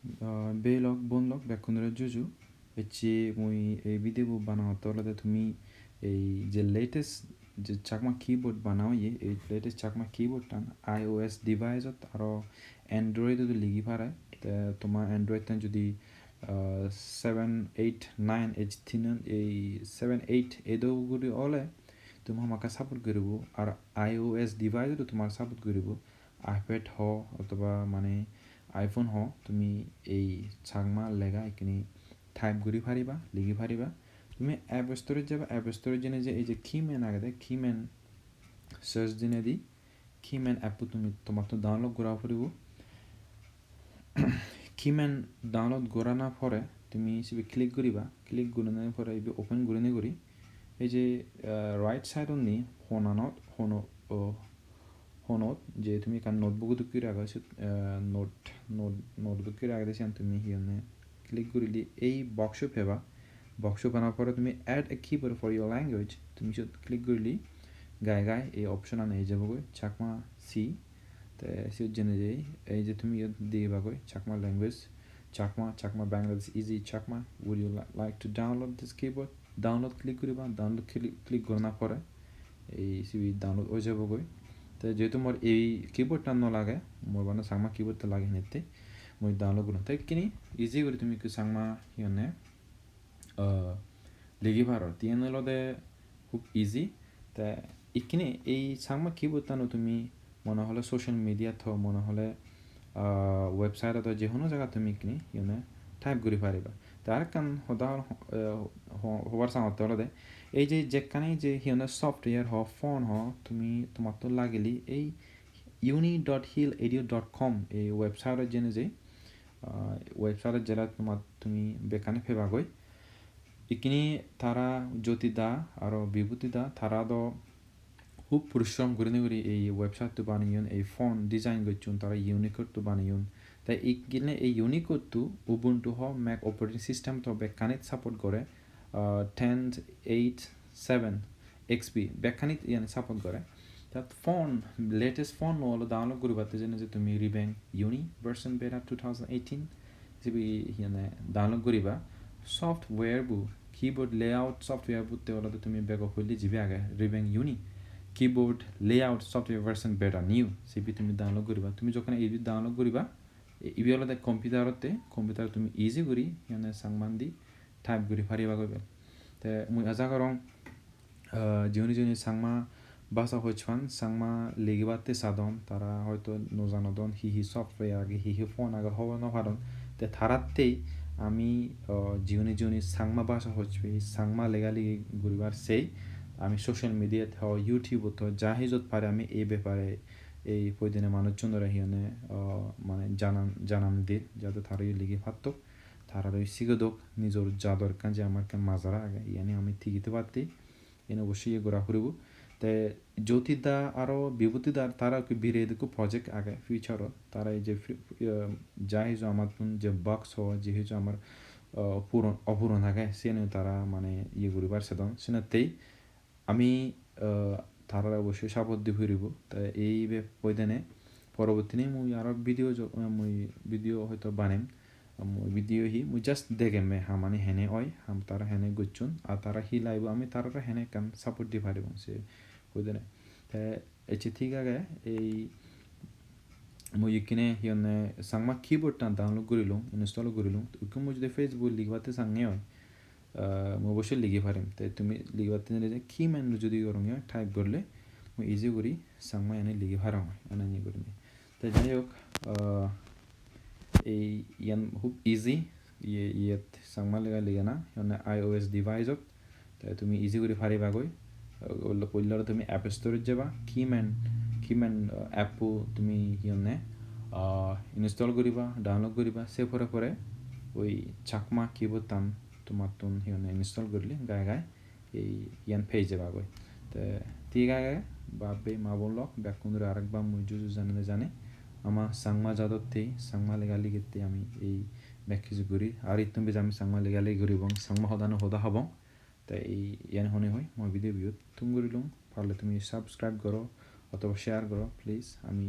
Belok bonlok bekunre juju echi mui এই video বানাও তলতে তুমি এই যে লেটেস্ট যে চাকমা কিবোর্ড বানাও এই লেটেস্ট চাকমা কিবোর্ড টান iOS ডিভাইসত আৰু এন্ড্রয়েডত লিগি পারে তোমার এন্ড্রয়েড টান যদি 7 8 9 এইচ থিন এই 7 8 এদগুৰি অলে তোমার আমাকে সাপোর্ট কৰিব আৰু iOS ডিভাইসত তোমার সাপোর্ট কৰিব আইপ্যাড হ অথবা মানে আইফোন হ তুমি এই চাকমা লেগা এখানে টাইপ কৰি পাৰিবা লিখি পাৰিবা তুমি এপ ষ্ট'ৰত যাবা এপ ষ্ট'ৰত যেনে যে এই যে কিমেন আগে কিমেন সার্চ দিনে দি কিমেন এপটো তুমি তোমাকে ডাউনলোড করা পড়ব কিমেন ডাউনলোড করা না পরে তুমি সিবি ক্লিক করিবা ক্লিক করে না পরে এই ওপেন করে নে করি এই যে রাইট সাইডত নি ফোনত যে তুমি কান নোটবুক দুকির আগে নোটবুক আগে দিয়েছেন তুমি হিয়ানে ক্লিক করিলি এই বক্স পেবা বক্স পানার পরে তুমি add a keyboard for your language তুমি ক্লিক করিলি গায়ে এই অপশন আনে এই যাবগৈ চাকমা সি তে সিত জেনে যাই এই যে তুমি দিবাগৈ Chakma language Chakma Bangladesh easy Chakma would you like to download this keyboard download click করিবা ডাউনলোড ক্লিক করার পরে এই সিবি ডাউনলোড হয়ে যাবগৈ তো যেহেতু মোর এই কিবোর্ডটা নলাগে মোর মানে চাকমা কিবোর্ডটা লাগে নিতে মই ডাউনলোড করুন তাই কিনি ইজি করে তুমি চাকমা সিনে লিখি পারো তিনলদে খুব ইজি তা ইখিনি এই চাকমা কিবোর্ডটানো তুমি মনে হলে সোশ্যাল মিডিয়াত মনে হলে ওয়েবসাইটত যে কোনো জায়গা তুমি ইখিনি সিনে টাইপ করে পারিবা তার কারণ হবার চাওয়াতে হলে এই যে যেখানে যে সিনে সফটওয়্যার হ ফোন হ তুমি তোমার তো লাগিলি এই uni.hill.edu.com এই ওয়েবসাইটত যেনে যে ওয়েবসাইটত জেলা তোমার তুমি বেকানে ফেবাগৈ ইখিনি তারা জ্যোতিদা আর বিভূতিদা তারা তো খুব পরিশ্রম করে করি এই ওয়েবসাইটটো বানিয়ন এই ফোন ডিজাইন করছুন তারা ইউনিকোডটো বানিয়ন তাই ইগিনে এই ইউনিকোডটো উবুন্টু হ ম্যাক অপারেটিং সিস্টেম তো বেকানিত সাপোর্ট করে 10.8.7 XP বেকানিত ইয়ানে সাপোর্ট করে তাত ফোন লেটেস্ট ফোন হলো ডাউনলোড করিবাতে যেন যে তুমি রিব্যাং ইউনি ভার্সন বেটা 2018 জিবি ইয়ানে ডাউনলোড করিবা সফটওয়্যার বু কিবোর্ড লেআউট সফটওয়্যার বুতে হলো তুমি বেগ হইলি জিবি আগে রিব্যাং ইউনি কিবোর্ড লেআউট সফটওয়্যার ভার্সন বেটা নিউ সিবি তুমি ডাউনলোড করিবা তুমি যখন এই ডাউনলোড করিবা ইবি হলো কম্পিউটার তুমি ইজি করি ইয়ানে সাংমান দি টাইপ করি পারিবা কইবে তে মুই আশা করং যিনি সাংমা বাসা হইছান সাংমা লিগিবাতে সাদন তারা হয়তো নজানদন হি সফটওয়্যার আগে হি ফোন আগে হওয়া নহারন তে থারাতেই আমি যিনি সাংমা বাসা হচ্ছে সাংমা লেগালিগি ঘুরিবার সেই আমি সোশ্যাল মিডিয়াতে হ ইউটিউবত যাহি যত পারে আমি এই ব্যাপারে এই প্রতিদিনে মানুষজনরা হিয়ানে মানে জানান দিই যাতে তারা লিগে পারতো তারা শিখদোক নিজের যা দরকার যে আমার মাজারা আগে ইয়ানি আমি ঠিকিতে পারতি এনে অবশ্যই ঘোরা ফুরিব তে জ্যোতিদা আরও বিভূতিদার তারা বিরে দেখো প্রজেক্ট আগে ফিউচারত তারা এই যে যাই যে আমার যে বক্স হওয়া যেহেতু আমার অপূরণ আগে সেনে তারা মানে করিবার সেদন সেনাতেই আমি তারা অবশ্যই সাপোর্ট দি ফুরিব তাই এই পয়দানে পরবর্তী মুই আরও ভিডিও হয়তো বানাইম ভিডিও মুই জাস্ট দেখেম মানে হেনে হয় তারা হেনে গুচ্ছুন আর তারা লাইব আমি তারা হেনে কাম সাপোর্ট দি পারিব সে পয়দানে তাই এসে ঠিক আগে এই মই ইকিনে সিয়নে সাংমা কিবোর্ডটা ডাউনলোড করিলুম ইনস্টল করিলুম ওকে মই যদি ফেসবুক লিখবাতে সাংগে হয় মই অবশ্যই লিখি পারিম তাই তুমি লিখবাতে যে কিমেন যদি করং টাইপ করলে মই ইজি করি সাংমা এনে লিখি পারাম এনে নিয়ে করি তাই যাই হোক এই ইয়ান খুব ইজি ইয়াত সাংমা লিখা না সিয়নে iOS ডিভাইসত তাই তুমি ইজি করে পারিবাগৈ পইলাৰ তুমি এপ ষ্ট'ৰত যাবা কিমেন এপো তুমি সিয়নে ইনস্টল করিবা ডাউনলোড করিবা সে পরে ওই চাকমা কিবোর্ড টান তোমার তুন সিয়নে ইনস্টল করলে গায়ে এই ইয়ান পেয়ে যাবাগৈ তো ঠিক আগে বাপে মা বলক ব্যাকুন্দরে আরেকবার মুই জানে আমার সাংমা যাদতেই সাংমা লেগালিগেতে আমি এই ব্যাখ্যা করি আর তুমি আমি সাংমা লেগালি করি এবং সাংমা সদানো সদা হব তাই এই ইয়ান হনে হয় মই ভিডিও তুমি করিলুম পারলে তুমি সাবস্ক্রাইব করো অথবা শেয়ার করো প্লিজ আমি